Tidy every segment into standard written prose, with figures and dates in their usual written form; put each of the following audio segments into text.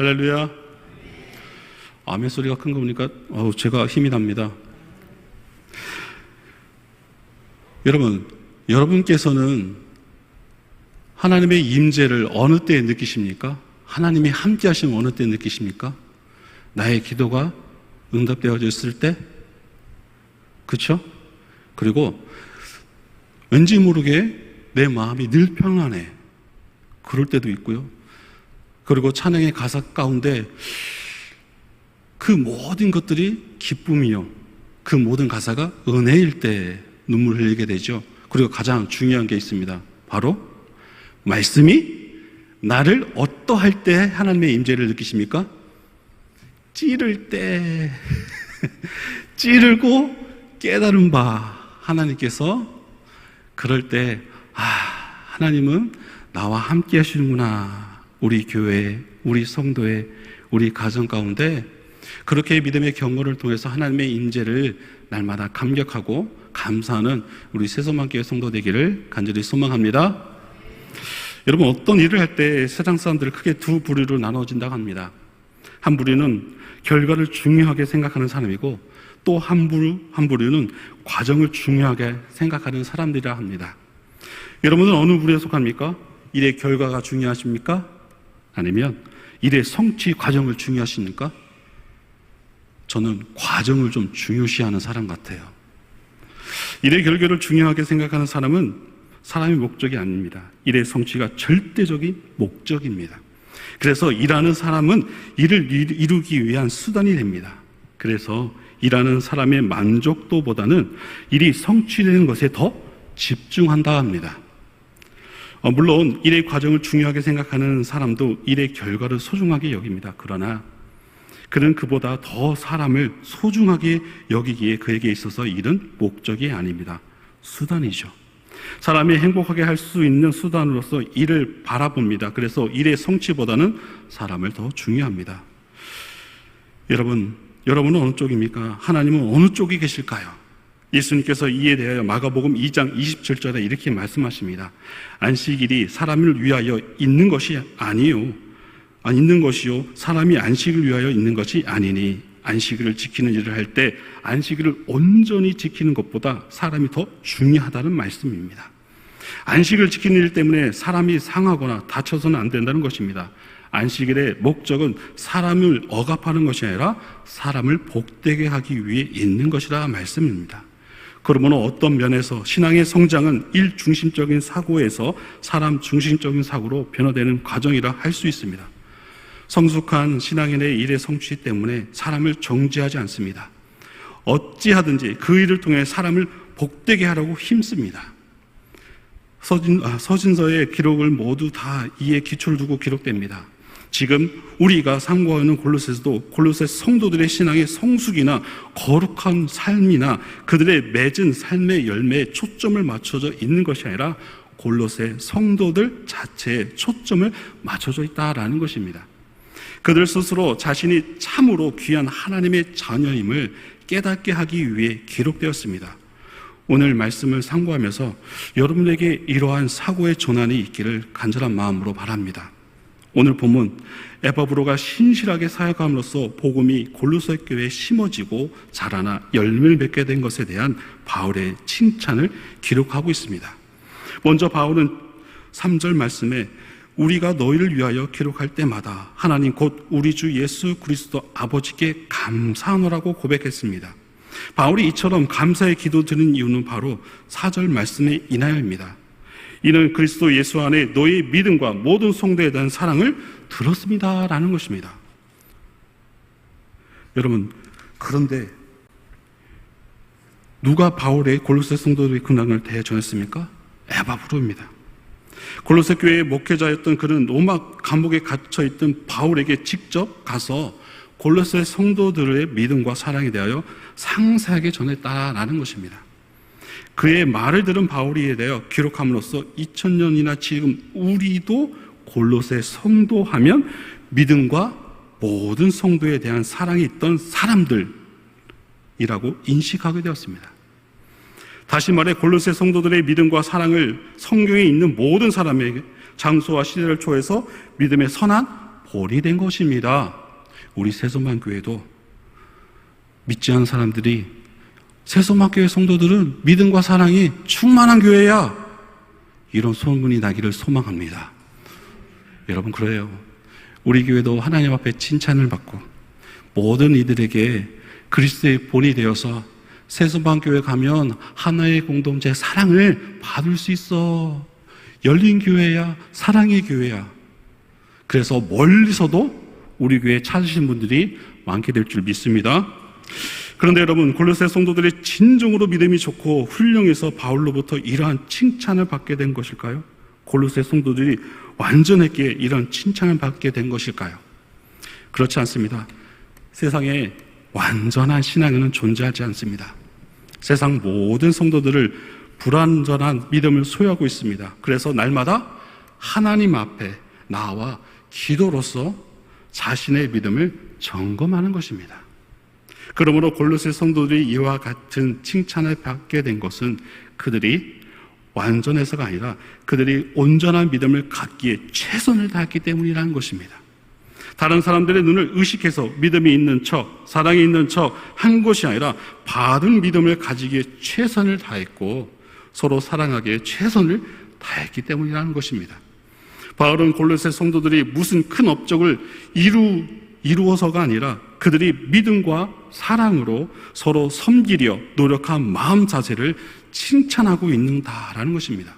할렐루야. 아멘 소리가 큰 거 보니까 제가 힘이 납니다. 여러분께서는 하나님의 임재를 어느 때에 느끼십니까? 하나님이 함께 하시면 어느 때에 느끼십니까? 나의 기도가 응답되어졌을 때? 그렇죠? 그리고 왠지 모르게 내 마음이 늘 평안해. 그럴 때도 있고요. 그리고 찬양의 가사 가운데 그 모든 것들이 기쁨이요, 그 모든 가사가 은혜일 때 눈물을 흘리게 되죠. 그리고 가장 중요한 게 있습니다. 바로 말씀이 나를 어떠할 때 하나님의 임재를 느끼십니까? 찌를 때 찌르고 깨달은 바 하나님께서 그럴 때 하나님은 나와 함께 하시는구나. 우리 교회, 우리 성도의, 우리 가정 가운데 그렇게 믿음의 경고를 통해서 하나님의 임재를 날마다 감격하고 감사하는 우리 새소망교회 성도 되기를 간절히 소망합니다. 여러분, 어떤 일을 할 때 세상 사람들을 크게 두 부류로 나눠진다고 합니다. 한 부류는 결과를 중요하게 생각하는 사람이고, 또 한 부류는 과정을 중요하게 생각하는 사람들이라 합니다. 여러분은 어느 부류에 속합니까? 일의 결과가 중요하십니까? 아니면 일의 성취 과정을 중요하십니까? 저는 과정을 좀 중요시하는 사람 같아요. 일의 결과를 중요하게 생각하는 사람은 사람의 목적이 아닙니다. 일의 성취가 절대적인 목적입니다. 그래서 일하는 사람은 일을 이루기 위한 수단이 됩니다. 그래서 일하는 사람의 만족도보다는 일이 성취되는 것에 더 집중한다 합니다. 물론 일의 과정을 중요하게 생각하는 사람도 일의 결과를 소중하게 여깁니다. 그러나 그는 그보다 더 사람을 소중하게 여기기에 그에게 있어서 일은 목적이 아닙니다. 수단이죠. 사람이 행복하게 할 수 있는 수단으로서 일을 바라봅니다. 그래서 일의 성취보다는 사람을 더 중요합니다. 여러분은 어느 쪽입니까? 하나님은 어느 쪽에 계실까요? 예수님께서 이에 대하여 마가복음 2장 27절에 이렇게 말씀하십니다. 안식일이 사람을 위하여 있는 것이요 사람이 안식을 위하여 있는 것이 아니니 안식일을 지키는 일을 할 때 안식일을 온전히 지키는 것보다 사람이 더 중요하다는 말씀입니다. 안식을 지키는 일 때문에 사람이 상하거나 다쳐서는 안 된다는 것입니다. 안식일의 목적은 사람을 억압하는 것이 아니라 사람을 복되게 하기 위해 있는 것이라 말씀입니다. 그러므로 어떤 면에서 신앙의 성장은 일 중심적인 사고에서 사람 중심적인 사고로 변화되는 과정이라 할 수 있습니다. 성숙한 신앙인의 일의 성취 때문에 사람을 정죄하지 않습니다. 어찌하든지 그 일을 통해 사람을 복되게 하려고 힘씁니다. 서신서의 기록을 모두 다 이에 기초를 두고 기록됩니다. 지금 우리가 상고하는 골로새서도 골로새 성도들의 신앙의 성숙이나 거룩한 삶이나 그들의 맺은 삶의 열매에 초점을 맞춰져 있는 것이 아니라 골로새 성도들 자체에 초점을 맞춰져 있다라는 것입니다. 그들 스스로 자신이 참으로 귀한 하나님의 자녀임을 깨닫게 하기 위해 기록되었습니다. 오늘 말씀을 상고하면서 여러분에게 이러한 사고의 전환이 있기를 간절한 마음으로 바랍니다. 오늘 본문 에바브로가 신실하게 사역함으로써 복음이 골로새 교회에 심어지고 자라나 열매를 맺게 된 것에 대한 바울의 칭찬을 기록하고 있습니다. 먼저 바울은 3절 말씀에 우리가 너희를 위하여 기록할 때마다 하나님 곧 우리 주 예수 그리스도 아버지께 감사하노라고 고백했습니다. 바울이 이처럼 감사의 기도 드는 이유는 바로 4절 말씀에 인하여입니다. 이는 그리스도 예수 안에 너희의 믿음과 모든 성도에 대한 사랑을 들었습니다 라는 것입니다. 여러분, 그런데 누가 바울의 골로새 성도들의 근황을 대전했습니까? 에바브로입니다. 골로새 교회의 목회자였던 그는 로마 감옥에 갇혀있던 바울에게 직접 가서 골로새 성도들의 믿음과 사랑에 대하여 상세하게 전했다라는 것입니다. 그의 말을 들은 바울이에 대하여 기록함으로써 2000년이나 지금 우리도 골로새 성도하면 믿음과 모든 성도에 대한 사랑이 있던 사람들이라고 인식하게 되었습니다. 다시 말해 골로새 성도들의 믿음과 사랑을 성경에 있는 모든 사람에게 장소와 시대를 초해서 믿음의 선한 본이 된 것입니다. 우리 새소망교회도 믿지 않는 사람들이 새소망교회 성도들은 믿음과 사랑이 충만한 교회야, 이런 소문이 나기를 소망합니다. 여러분, 그래요. 우리 교회도 하나님 앞에 칭찬을 받고 모든 이들에게 그리스도의 본이 되어서 새소망교회 가면 하나의 공동체 사랑을 받을 수 있어. 열린 교회야, 사랑의 교회야. 그래서 멀리서도 우리 교회에 찾으신 분들이 많게 될 줄 믿습니다. 그런데 여러분, 골로새 성도들이 진정으로 믿음이 좋고 훌륭해서 바울로부터 이러한 칭찬을 받게 된 것일까요? 골로새 성도들이 완전했기에 이런 칭찬을 받게 된 것일까요? 그렇지 않습니다. 세상에 완전한 신앙은 존재하지 않습니다. 세상 모든 성도들을 불완전한 믿음을 소유하고 있습니다. 그래서 날마다 하나님 앞에 나와 기도로서 자신의 믿음을 점검하는 것입니다. 그러므로 골로새 성도들이 이와 같은 칭찬을 받게 된 것은 그들이 완전해서가 아니라 그들이 온전한 믿음을 갖기에 최선을 다했기 때문이라는 것입니다. 다른 사람들의 눈을 의식해서 믿음이 있는 척, 사랑이 있는 척 한 것이 아니라 받은 믿음을 가지기에 최선을 다했고 서로 사랑하기에 최선을 다했기 때문이라는 것입니다. 바울은 골로새 성도들이 무슨 큰 업적을 이루어서가 아니라 그들이 믿음과 사랑으로 서로 섬기려 노력한 마음 자세를 칭찬하고 있는다라는 것입니다.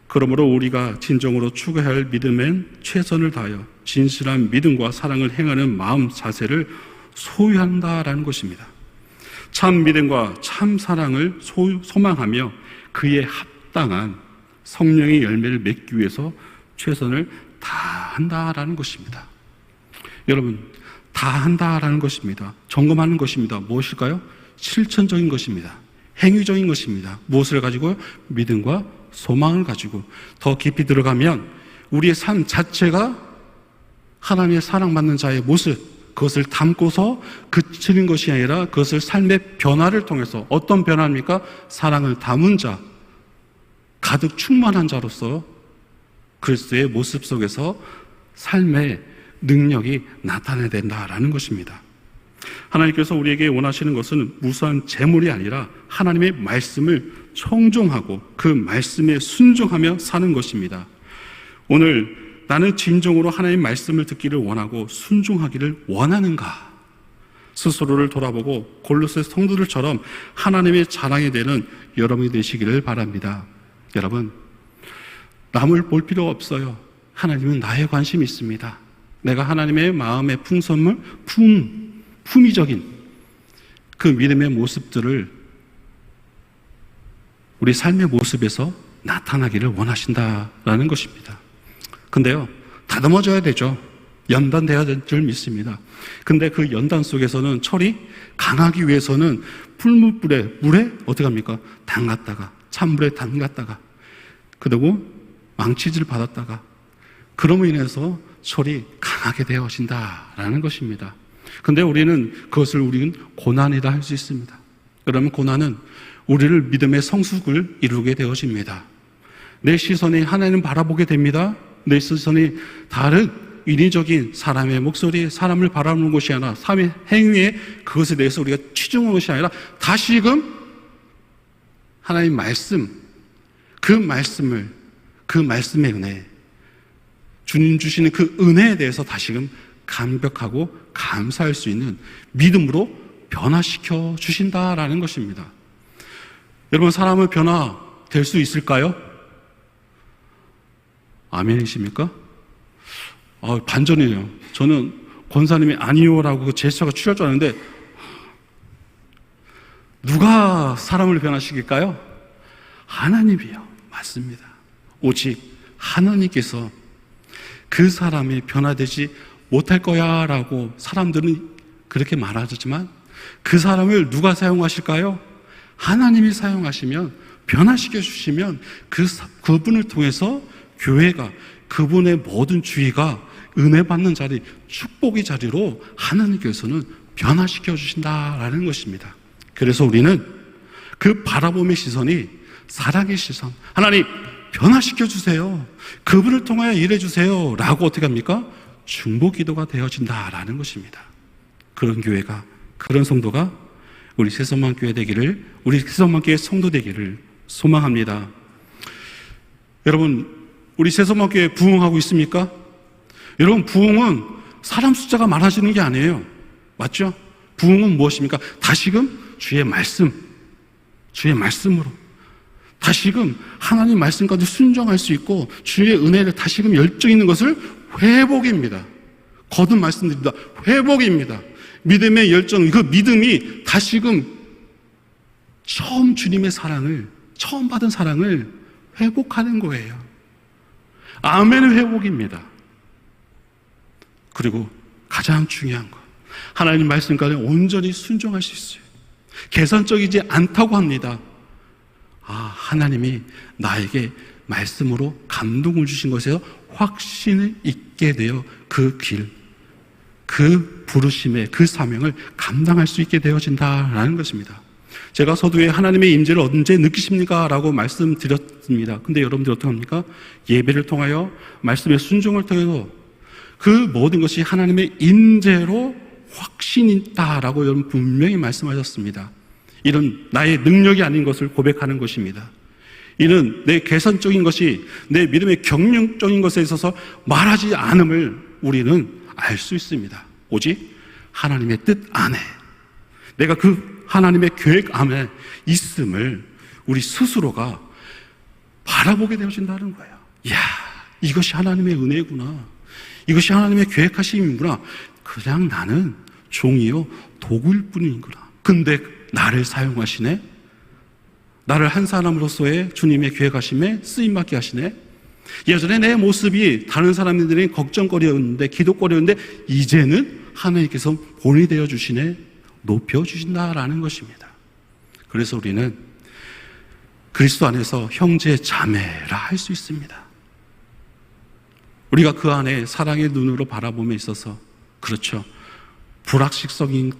그러므로 우리가 진정으로 추구해야 할 믿음엔 최선을 다하여 진실한 믿음과 사랑을 행하는 마음 자세를 소유한다라는 것입니다. 참 믿음과 참 사랑을 소망하며 그에 합당한 성령의 열매를 맺기 위해서 최선을 다한다라는 것입니다. 여러분, 다한다라는 것입니다. 점검하는 것입니다. 무엇일까요? 실천적인 것입니다. 행위적인 것입니다. 무엇을 가지고요? 믿음과 소망을 가지고 더 깊이 들어가면 우리의 삶 자체가 하나님의 사랑받는 자의 모습, 그것을 담고서 그치는 것이 아니라 그것을 삶의 변화를 통해서 어떤 변화입니까? 사랑을 담은 자, 가득 충만한 자로서 그리스도의 모습 속에서 삶의 능력이 나타나야 된다라는 것입니다. 하나님께서 우리에게 원하시는 것은 무수한 재물이 아니라 하나님의 말씀을 청종하고 그 말씀에 순종하며 사는 것입니다. 오늘 나는 진정으로 하나님의 말씀을 듣기를 원하고 순종하기를 원하는가? 스스로를 돌아보고 골로새 성도들처럼 하나님의 자랑이 되는 여러분이 되시기를 바랍니다. 여러분, 남을 볼 필요 없어요. 하나님은 나에 관심이 있습니다. 내가 하나님의 마음의 풍성물, 품위적인 그 믿음의 모습들을 우리 삶의 모습에서 나타나기를 원하신다라는 것입니다. 근데요, 다듬어져야 되죠. 연단돼야 될 줄 믿습니다. 근데 그 연단 속에서는 철이 강하기 위해서는 물에 어떻게 합니까? 담갔다가, 찬물에 담갔다가, 그리고 망치질 받았다가, 그럼으로 인해서 철이 강하게 되어진다라는 것입니다. 근데 우리는 고난이라 할 수 있습니다. 그러면 고난은 우리를 믿음의 성숙을 이루게 되어집니다. 내 시선이 하나님을 바라보게 됩니다. 내 시선이 다른 인위적인 사람의 목소리, 사람을 바라보는 것이 아니라 삶의 행위에 그것에 대해서 우리가 치중하는 것이 아니라 다시금 하나님 말씀, 그 말씀의 은혜, 주님 주시는 그 은혜에 대해서 다시금 감격하고 감사할 수 있는 믿음으로 변화시켜 주신다라는 것입니다. 여러분, 사람은 변화될 수 있을까요? 아멘이십니까? 반전이에요. 저는 권사님이 아니요라고 제스처가 취할 줄 알았는데 누가 사람을 변화시킬까요? 하나님이요. 맞습니다. 오직 하나님께서 그 사람이 변화되지 못할 거야 라고 사람들은 그렇게 말하지만 그 사람을 누가 사용하실까요? 하나님이 사용하시면, 변화시켜 주시면 그분을 통해서 교회가, 그분의 모든 주의가 은혜 받는 자리, 축복의 자리로 하나님께서는 변화시켜 주신다라는 것입니다. 그래서 우리는 그 바라봄의 시선이 사랑의 시선, 하나님 변화시켜 주세요, 그분을 통하여 일해 주세요 라고 어떻게 합니까? 중보기도가 되어진다라는 것입니다. 그런 교회가, 그런 성도가 우리 새소망교회 되기를, 우리 새소망교회 성도 되기를 소망합니다. 여러분, 우리 새소망교회 부흥하고 있습니까? 여러분, 부흥은 사람 숫자가 많아지는 게 아니에요. 맞죠? 부흥은 무엇입니까? 다시금 주의 말씀으로 다시금 하나님 말씀까지 순종할 수 있고 주의 은혜를 다시금 열정 있는 것을 회복입니다. 거듭 말씀드립니다. 회복입니다. 믿음의 열정, 그 믿음이 다시금 처음 주님의 사랑을, 처음 받은 사랑을 회복하는 거예요. 아멘의 회복입니다. 그리고 가장 중요한 거, 하나님 말씀까지 온전히 순종할 수 있어요. 계산적이지 않다고 합니다. 하나님이 나에게 말씀으로 감동을 주신 것에서 확신을 잊게 되어 그 길, 그 부르심의 그 사명을 감당할 수 있게 되어진다라는 것입니다. 제가 서두에 하나님의 임재를 언제 느끼십니까? 라고 말씀드렸습니다. 근데 여러분들 어떻게 합니까? 예배를 통하여 말씀의 순종을 통해서 그 모든 것이 하나님의 임재로 확신이 있다라고 여러분 분명히 말씀하셨습니다. 이는 나의 능력이 아닌 것을 고백하는 것입니다. 이는 내 계산적인 것이, 내 믿음의 경륜적인 것에 있어서 말하지 않음을 우리는 알 수 있습니다. 오직 하나님의 뜻 안에, 내가 그 하나님의 계획 안에 있음을 우리 스스로가 바라보게 되어진다는 거예요. 이야, 이것이 하나님의 은혜구나. 이것이 하나님의 계획하심이구나. 그냥 나는 종이요 도구일 뿐이구나. 근데 나를 사용하시네. 나를 한 사람으로서의 주님의 계획하심에 쓰임받게 하시네. 예전에 내 모습이 다른 사람들이 걱정거리였는데, 기도거리였는데, 이제는 하나님께서 본이 되어 주시네, 높여주신다라는 것입니다. 그래서 우리는 그리스도 안에서 형제 자매라 할 수 있습니다. 우리가 그 안에 사랑의 눈으로 바라봄에 있어서, 그렇죠, 불확실성인,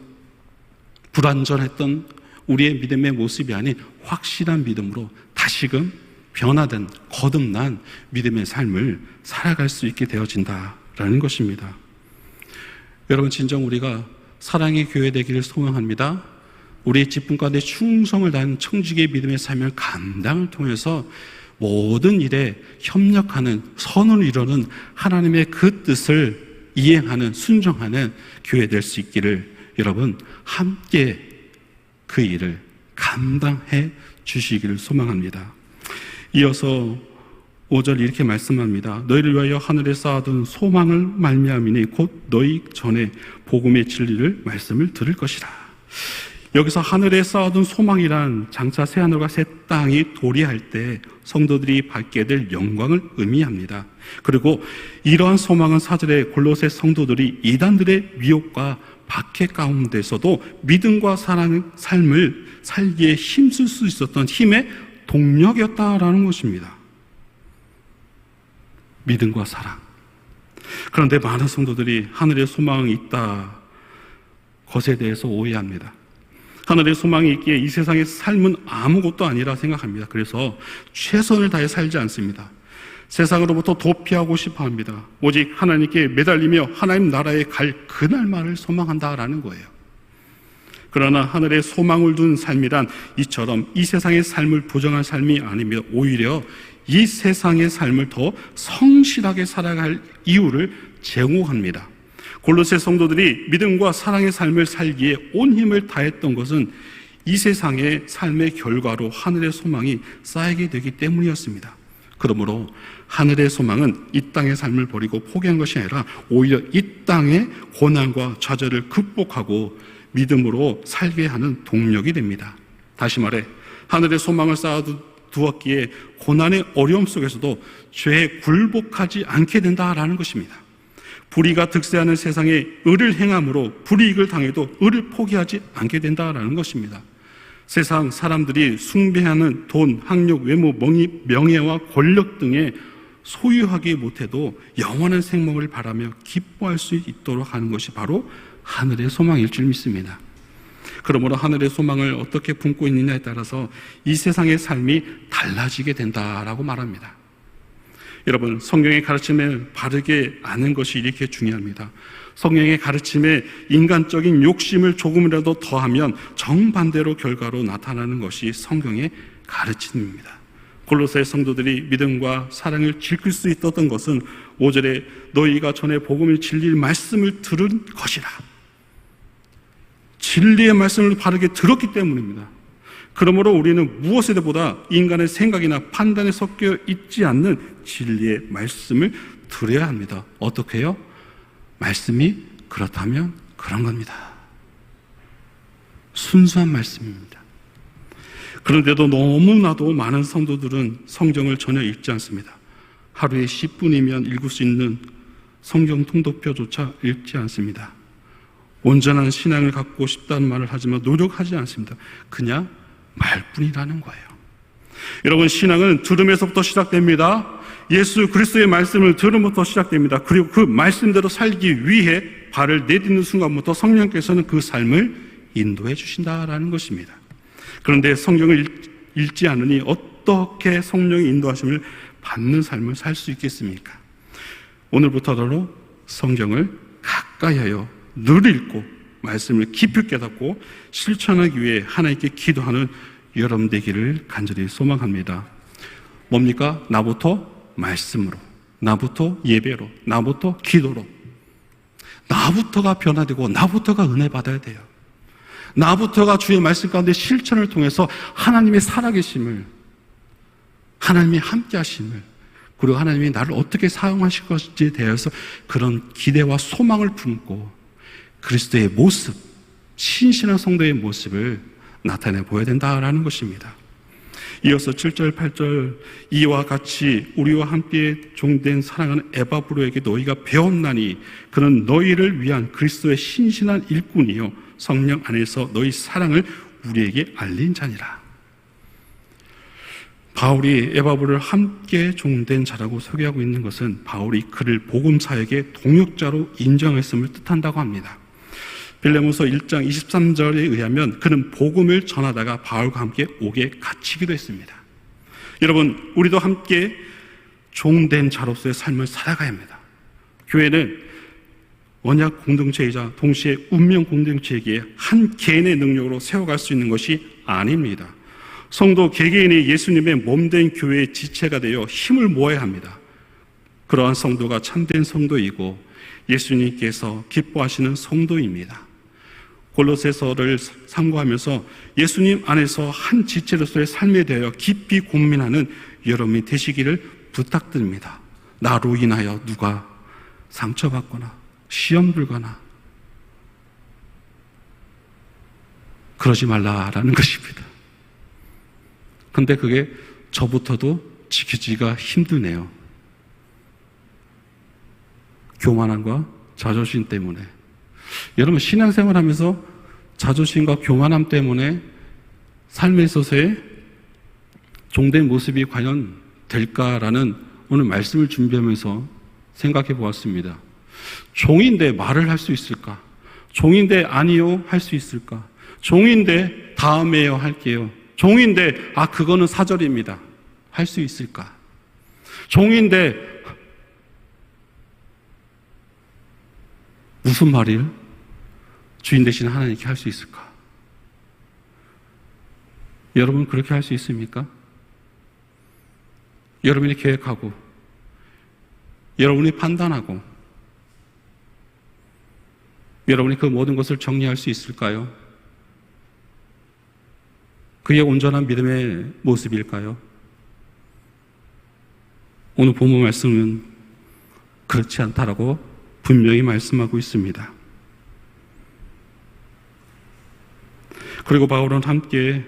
불완전했던 우리의 믿음의 모습이 아닌 확실한 믿음으로 다시금 변화된, 거듭난 믿음의 삶을 살아갈 수 있게 되어진다라는 것입니다. 여러분, 진정 우리가 사랑의 교회 되기를 소망합니다. 우리의 직분 가운데 충성을 다하는 청지기의 믿음의 삶을 감당을 통해서 모든 일에 협력하는, 선을 이루는 하나님의 그 뜻을 이행하는, 순종하는 교회 될 수 있기를 여러분 함께 그 일을 감당해 주시기를 소망합니다. 이어서 5절 이렇게 말씀합니다. 너희를 위하여 하늘에 쌓아둔 소망을 말미암이니 곧 너희 전에 복음의 진리를 말씀을 들을 것이라. 여기서 하늘에 쌓아둔 소망이란 장차 새하늘과 새 땅이 도래할 때 성도들이 받게 될 영광을 의미합니다. 그리고 이러한 소망은 사절에 골로새 성도들이 이단들의 미혹과 박해 가운데서도 믿음과 사랑의 삶을 살기에 힘쓸 수 있었던 힘의 동력이었다라는 것입니다. 믿음과 사랑. 그런데 많은 성도들이 하늘에 소망이 있다, 것에 대해서 오해합니다. 하늘에 소망이 있기에 이 세상의 삶은 아무것도 아니라 생각합니다. 그래서 최선을 다해 살지 않습니다. 세상으로부터 도피하고 싶어 합니다. 오직 하나님께 매달리며 하나님 나라에 갈 그날만을 소망한다라는 거예요. 그러나 하늘에 소망을 둔 삶이란 이처럼 이 세상의 삶을 부정한 삶이 아니며 오히려 이 세상의 삶을 더 성실하게 살아갈 이유를 제공합니다. 골로새 성도들이 믿음과 사랑의 삶을 살기에 온 힘을 다했던 것은 이 세상의 삶의 결과로 하늘의 소망이 쌓이게 되기 때문이었습니다. 그러므로 하늘의 소망은 이 땅의 삶을 버리고 포기한 것이 아니라 오히려 이 땅의 고난과 좌절을 극복하고 믿음으로 살게 하는 동력이 됩니다. 다시 말해 하늘의 소망을 쌓아두었기에 고난의 어려움 속에서도 죄에 굴복하지 않게 된다라는 것입니다. 불의가 득세하는 세상에 의를 행함으로 불이익을 당해도 의를 포기하지 않게 된다라는 것입니다. 세상 사람들이 숭배하는 돈, 학력, 외모, 명예와 권력 등에 소유하기 못해도 영원한 생명을 바라며 기뻐할 수 있도록 하는 것이 바로 하늘의 소망일 줄 믿습니다. 그러므로 하늘의 소망을 어떻게 품고 있느냐에 따라서 이 세상의 삶이 달라지게 된다라고 말합니다. 여러분, 성경의 가르침을 바르게 아는 것이 이렇게 중요합니다. 성경의 가르침에 인간적인 욕심을 조금이라도 더하면 정반대로 결과로 나타나는 것이 성경의 가르침입니다. 골로새 성도들이 믿음과 사랑을 지킬 수 있었던 것은 5절에 너희가 전에 복음의 진리의 말씀을 들은 것이라. 진리의 말씀을 바르게 들었기 때문입니다. 그러므로 우리는 무엇에보다 인간의 생각이나 판단에 섞여 있지 않는 진리의 말씀을 들어야 합니다. 어떻게 해요? 말씀이 그렇다면 그런 겁니다. 순수한 말씀입니다. 그런데도 너무나도 많은 성도들은 성경을 전혀 읽지 않습니다. 하루에 10분이면 읽을 수 있는 성경 통독표조차 읽지 않습니다. 온전한 신앙을 갖고 싶다는 말을 하지만 노력하지 않습니다. 그냥 말뿐이라는 거예요. 여러분, 신앙은 들음에서부터 시작됩니다. 예수 그리스도의 말씀을 들음부터 시작됩니다. 그리고 그 말씀대로 살기 위해 발을 내딛는 순간부터 성령께서는 그 삶을 인도해 주신다라는 것입니다. 그런데 성경을 읽지 않으니 어떻게 성령의 인도하심을 받는 삶을 살 수 있겠습니까? 오늘부터라도 성경을 가까이 하여 늘 읽고 말씀을 깊이 깨닫고 실천하기 위해 하나님께 기도하는 여러분 되기를 간절히 소망합니다. 뭡니까? 나부터 말씀으로, 나부터 예배로, 나부터 기도로, 나부터가 변화되고 나부터가 은혜 받아야 돼요. 나부터가 주의 말씀 가운데 실천을 통해서 하나님의 살아계심을, 하나님의 함께 하심을, 그리고 하나님이 나를 어떻게 사용하실 것인지에 대해서 그런 기대와 소망을 품고 그리스도의 모습, 신실한 성도의 모습을 나타내 보여야 된다라는 것입니다. 이어서 7절, 8절 이와 같이 우리와 함께 종된 사랑하는 에바브로에게 너희가 배웠나니 그는 너희를 위한 그리스도의 신실한 일꾼이요 성령 안에서 너희 사랑을 우리에게 알린 자니라. 바울이 에바브로를 함께 종된 자라고 소개하고 있는 것은 바울이 그를 복음 사역의 동역자로 인정했음을 뜻한다고 합니다. 빌레몬서 1장 23절에 의하면 그는 복음을 전하다가 바울과 함께 옥에 갇히기도 했습니다. 여러분, 우리도 함께 종된 자로서의 삶을 살아가야 합니다. 교회는 언약 공동체이자 동시에 운명 공동체이기에 한 개인의 능력으로 세워갈 수 있는 것이 아닙니다. 성도 개개인이 예수님의 몸된 교회의 지체가 되어 힘을 모아야 합니다. 그러한 성도가 참된 성도이고 예수님께서 기뻐하시는 성도입니다. 골로새서를 참고하면서 예수님 안에서 한 지체로서의 삶에 대하여 깊이 고민하는 여러분이 되시기를 부탁드립니다. 나로 인하여 누가 상처받거나 시험 들거나 그러지 말라라는 것입니다. 근데 그게 저부터도 지키기가 힘드네요. 교만함과 자존심 때문에. 여러분, 신앙생활 하면서 자존심과 교만함 때문에 삶에 있어서의 종된 모습이 과연 될까라는 오늘 말씀을 준비하면서 생각해 보았습니다. 종인데 말을 할 수 있을까? 종인데 아니요 할 수 있을까? 종인데 다음에요 할게요. 종인데 그거는 사절입니다. 할 수 있을까? 종인데 무슨 말을 주인 되신 하나님께 할 수 있을까? 여러분 그렇게 할 수 있습니까? 여러분이 계획하고 여러분이 판단하고 여러분이 그 모든 것을 정리할 수 있을까요? 그게 온전한 믿음의 모습일까요? 오늘 본문 말씀은 그렇지 않다라고 분명히 말씀하고 있습니다. 그리고 바울은 함께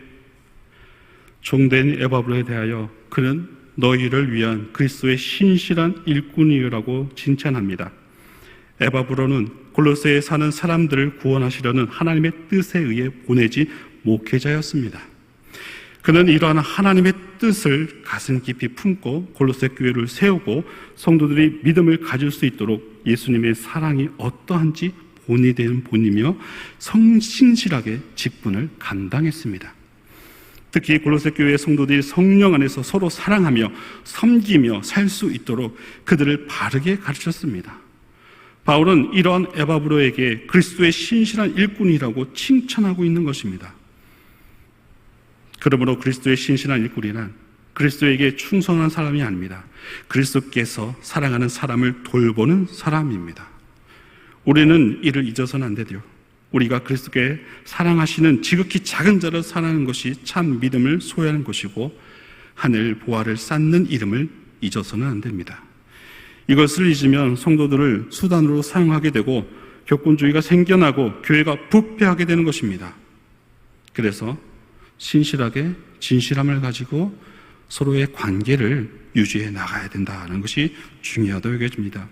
종된 에바브로에 대하여 그는 너희를 위한 그리스도의 신실한 일꾼이라고 칭찬합니다. 에바브로는 골로새에 사는 사람들을 구원하시려는 하나님의 뜻에 의해 보내진 목회자였습니다. 그는 이러한 하나님의 뜻을 가슴 깊이 품고 골로새 교회를 세우고 성도들이 믿음을 가질 수 있도록 예수님의 사랑이 어떠한지 본이 되는 본이며 성신실하게 직분을 감당했습니다. 특히 골로새 교회 성도들이 성령 안에서 서로 사랑하며 섬기며 살 수 있도록 그들을 바르게 가르쳤습니다. 바울은 이러한 에바브로에게 그리스도의 신실한 일꾼이라고 칭찬하고 있는 것입니다. 그러므로 그리스도의 신실한 일꾼이란 그리스도에게 충성한 사람이 아닙니다. 그리스도께서 사랑하는 사람을 돌보는 사람입니다. 우리는 이를 잊어서는 안 되죠. 우리가 그리스도께 사랑하시는 지극히 작은 자를 사랑하는 것이 참 믿음을 소유하는 것이고 하늘 보화를 쌓는 이름을 잊어서는 안 됩니다. 이것을 잊으면 성도들을 수단으로 사용하게 되고 격분주의가 생겨나고 교회가 부패하게 되는 것입니다. 그래서 신실하게 진실함을 가지고 서로의 관계를 유지해 나가야 된다는 것이 중요하다고 여겨집니다.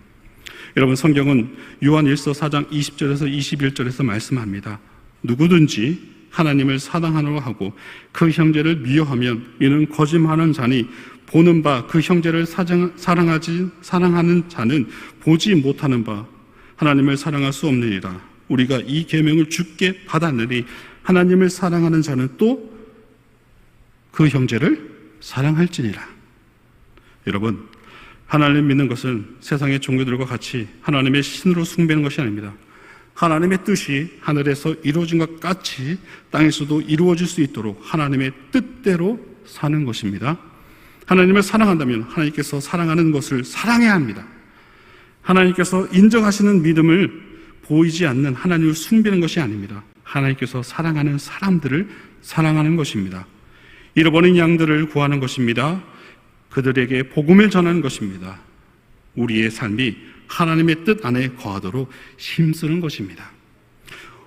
여러분, 성경은 요한일서 4장 20절에서 21절에서 말씀합니다. 누구든지 하나님을 사랑하려고 하고 그 형제를 미워하면 이는 거짓말하는 자니 보는 바 그 형제를 사랑하는 자는 보지 못하는 바 하나님을 사랑할 수 없느니라. 우리가 이 계명을 주께 받았느니 하나님을 사랑하는 자는 또 그 형제를 사랑할지니라. 여러분, 하나님 믿는 것은 세상의 종교들과 같이 하나님의 신으로 숭배하는 것이 아닙니다. 하나님의 뜻이 하늘에서 이루어진 것 같이 땅에서도 이루어질 수 있도록 하나님의 뜻대로 사는 것입니다. 하나님을 사랑한다면 하나님께서 사랑하는 것을 사랑해야 합니다. 하나님께서 인정하시는 믿음을 보이지 않는 하나님을 숭배하는 것이 아닙니다. 하나님께서 사랑하는 사람들을 사랑하는 것입니다. 잃어버린 양들을 구하는 것입니다. 그들에게 복음을 전하는 것입니다. 우리의 삶이 하나님의 뜻 안에 거하도록 힘쓰는 것입니다.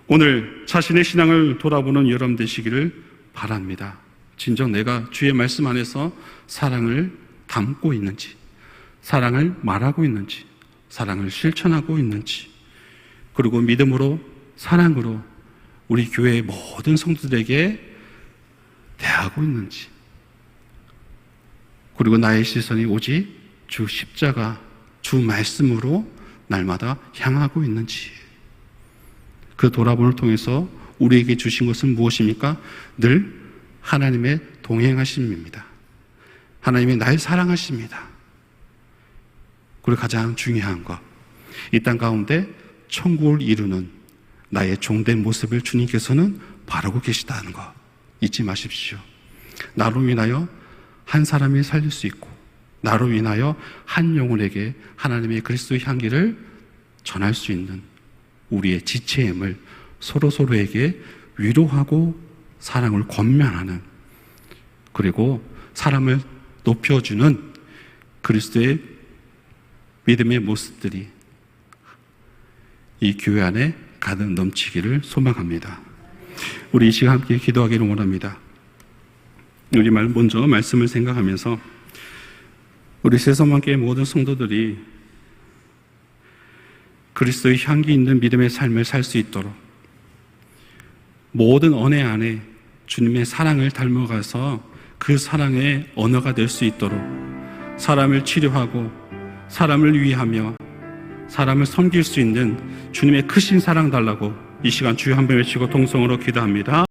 오늘 자신의 신앙을 돌아보는 여러분 되시기를 바랍니다. 진정 내가 주의 말씀 안에서 사랑을 담고 있는지, 사랑을 말하고 있는지, 사랑을 실천하고 있는지, 그리고 믿음으로 사랑으로 우리 교회의 모든 성도들에게 대하고 있는지, 그리고 나의 시선이 오직 주 십자가, 주 말씀으로 날마다 향하고 있는지, 그 돌아봄을 통해서 우리에게 주신 것은 무엇입니까? 늘 하나님의 동행하심입니다. 하나님이 날 사랑하십니다. 그리고 가장 중요한 것, 이 땅 가운데 천국을 이루는 나의 종된 모습을 주님께서는 바라고 계시다는 것 잊지 마십시오. 나로 인하여 한 사람이 살릴 수 있고 나로 인하여 한 영혼에게 하나님의 그리스도의 향기를 전할 수 있는 우리의 지체임을 서로에게 위로하고 사랑을 권면하는, 그리고 사람을 높여주는 그리스도의 믿음의 모습들이 이 교회 안에 가득 넘치기를 소망합니다. 우리 이 시간 함께 기도하기를 원합니다. 우리 먼저 말씀을 생각하면서 우리 세상만교회 모든 성도들이 그리스도의 향기 있는 믿음의 삶을 살 수 있도록 모든 언어 안에 주님의 사랑을 닮아가서 그 사랑의 언어가 될 수 있도록 사람을 치료하고 사람을 위하며 사람을 섬길 수 있는 주님의 크신 사랑 달라고 이 시간 주여 한번 외치고 동성으로 기도합니다.